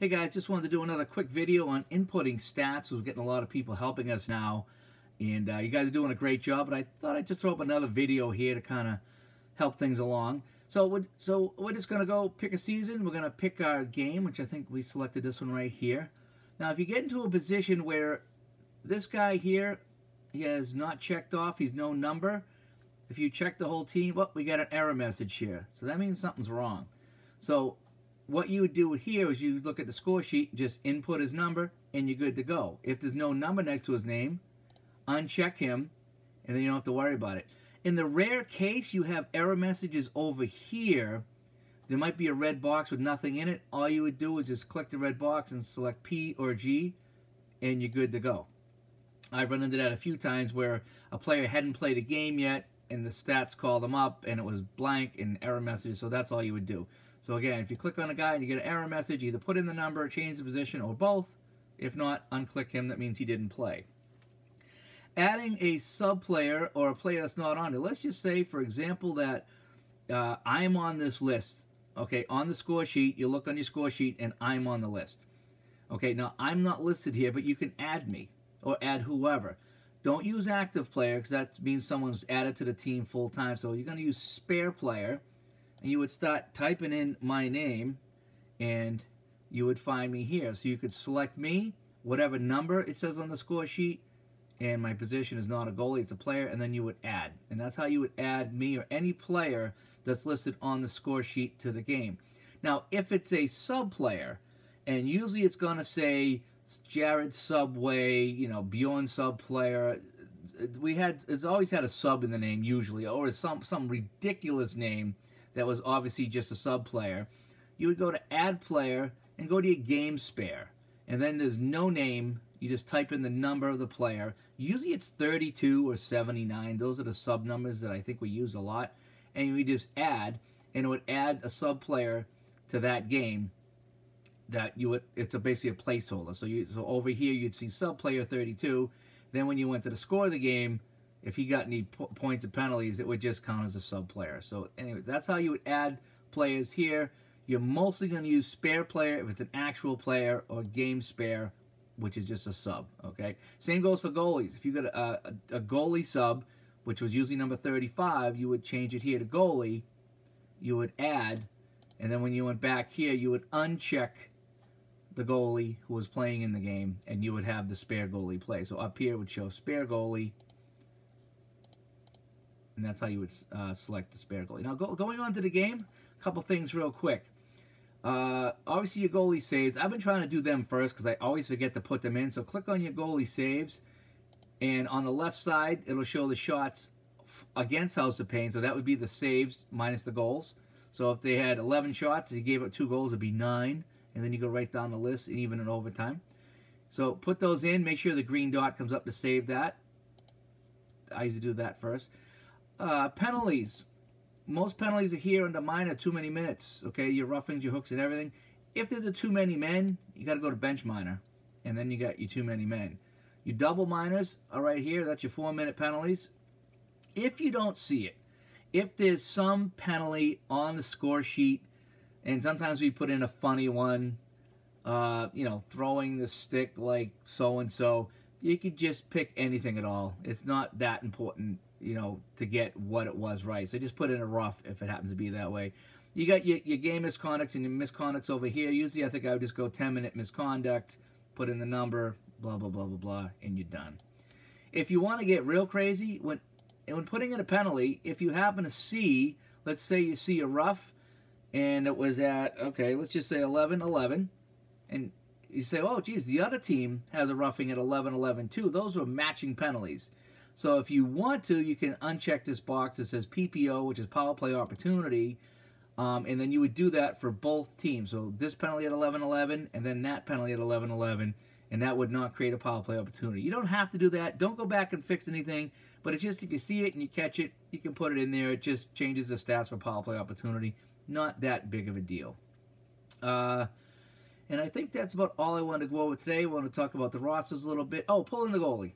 Hey guys, just wanted to do another quick video on inputting stats. We're getting a lot of people helping us now, and you guys are doing a great job, but I thought I'd just throw up another video here to kind of help things along. So we're just going to go pick a season. We're going to pick our game, which I think we selected this one right here. Now, if you get into a position where this guy here, he has not checked off, he's no number. If you check the whole team, well, we got an error message here. So that means something's wrong. So what you would do here is you look at the score sheet, just input his number, and you're good to go. If there's no number next to his name, uncheck him, and then you don't have to worry about it. In the rare case you have error messages over here, there might be a red box with nothing in it. All you would do is just click the red box and select P or G, and you're good to go. I've run into that a few times where a player hadn't played a game yet, and the stats call them up, and it was blank and error messages, so that's all you would do. So again, if you click on a guy and you get an error message, either put in the number, change the position, or both. If not, unclick him. That means he didn't play. Adding a sub player or a player that's not on it. Let's just say, for example, that I'm on this list. Okay, on the score sheet, you look on your score sheet, and I'm on the list. Okay, now I'm not listed here, but you can add me or add whoever. Don't use active player because that means someone's added to the team full time. So you're going to use spare player. And you would start typing in my name, and you would find me here. So you could select me, whatever number it says on the score sheet, and my position is not a goalie, it's a player, and then you would add. And that's how you would add me or any player that's listed on the score sheet to the game. Now, if it's a sub player, and usually it's going to say Jared Subway, you know, Bjorn sub player. It's always had a sub in the name usually, or some ridiculous name that was obviously just a sub player. You would go to add player and go to your game spare, and then there's no name. You just type in the number of the player. Usually it's 32 or 79. Those are the sub numbers that I think we use a lot. And we just add, and it would add a sub player to that game. It's basically a placeholder. So over here you'd see sub player 32. Then when you went to the score of the game, if he got any points or penalties, it would just count as a sub player. So anyway, that's how you would add players here. You're mostly going to use spare player if it's an actual player, or game spare, which is just a sub. Okay. Same goes for goalies. If you got a goalie sub, which was usually number 35, you would change it here to goalie. You would add, and then when you went back here, you would uncheck the goalie who was playing in the game, and you would have the spare goalie play. So up here would show spare goalie. And that's how you would select the spare goalie. Now, going on to the game, a couple things real quick. Obviously, your goalie saves. I've been trying to do them first because I always forget to put them in. So click on your goalie saves. And on the left side, it'll show the shots against House of Pain. So that would be the saves minus the goals. So if they had 11 shots, and you gave up 2 goals, it'd be 9. And then you go right down the list, and even in overtime. So put those in. Make sure the green dot comes up to save that. I usually do that first. Penalties. Most penalties are here under minor, too many minutes. Okay, your roughings, your hooks, and everything. If there's a too many men, you got to go to bench minor, and then you got your too many men. Your double minors are right here. That's your 4-minute penalties. If you don't see it, if there's some penalty on the score sheet, and sometimes we put in a funny one, you know, throwing the stick like so and so, you could just pick anything at all. It's not that important, you know, to get what it was right. So just put in a rough if it happens to be that way. You got your game misconducts and your misconducts over here. Usually I think I would just go 10-minute misconduct, put in the number, blah, blah, blah, blah, blah, and you're done. If you want to get real crazy, when putting in a penalty, if you happen to see, let's say you see a rough, and it was at, okay, let's just say 11-11, and you say, oh, geez, the other team has a roughing at 11-11 too. Those were matching penalties. So if you want to, you can uncheck this box that says PPO, which is power play opportunity, and then you would do that for both teams. So this penalty at 11-11, and then that penalty at 11-11, and that would not create a power play opportunity. You don't have to do that. Don't go back and fix anything, but it's just if you see it and you catch it, you can put it in there. It just changes the stats for power play opportunity. Not that big of a deal. And I think that's about all I wanted to go over today. I want to talk about the rosters a little bit. Oh, pull in the goalie.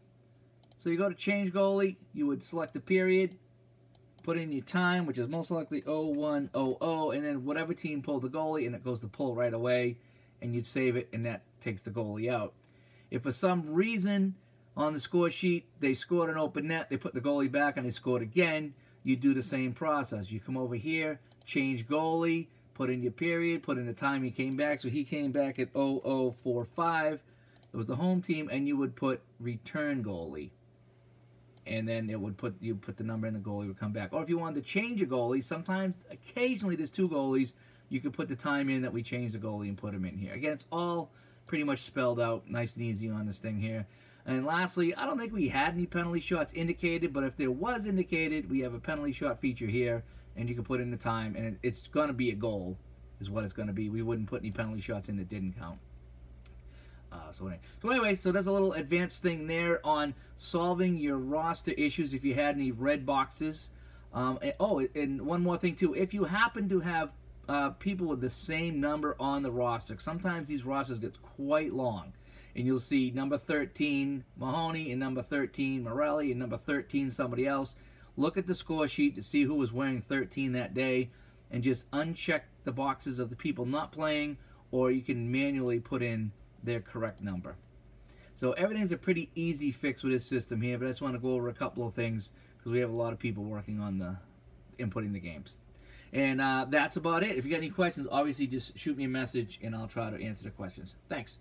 So you go to change goalie. You would select the period, put in your time, which is most likely 0100, and then whatever team pulled the goalie, and it goes to pull right away. and you'd save it, and that takes the goalie out. If for some reason on the score sheet they scored an open net, they put the goalie back and they scored again, you do the same process. You come over here, change goalie, put in your period, put in the time he came back. So he came back at 00:45. It was the home team, and you would put return goalie. And then it would you put the number in, the goalie would come back. Or if you wanted to change a goalie, sometimes, occasionally there's two goalies, you could put the time in that we changed the goalie and put him in here. Again, it's all pretty much spelled out nice and easy on this thing here. And lastly, I don't think we had any penalty shots indicated, but if there was indicated, we have a penalty shot feature here, and you can put in the time, and it's going to be a goal is what it's going to be. We wouldn't put any penalty shots in that didn't count. So anyway, so that's a little advanced thing there on solving your roster issues if you had any red boxes. And one more thing too, if you happen to have people with the same number on the roster, sometimes these rosters get quite long, and you'll see number 13 Mahoney and number 13 Morelli and number 13 somebody else. Look at the score sheet to see who was wearing 13 that day, and just uncheck the boxes of the people not playing, or you can manually put in their correct number. So everything's a pretty easy fix with this system here, but I just want to go over a couple of things because we have a lot of people working on the inputting the games. And that's about it. If you got any questions, obviously just shoot me a message and I'll try to answer the questions. Thanks.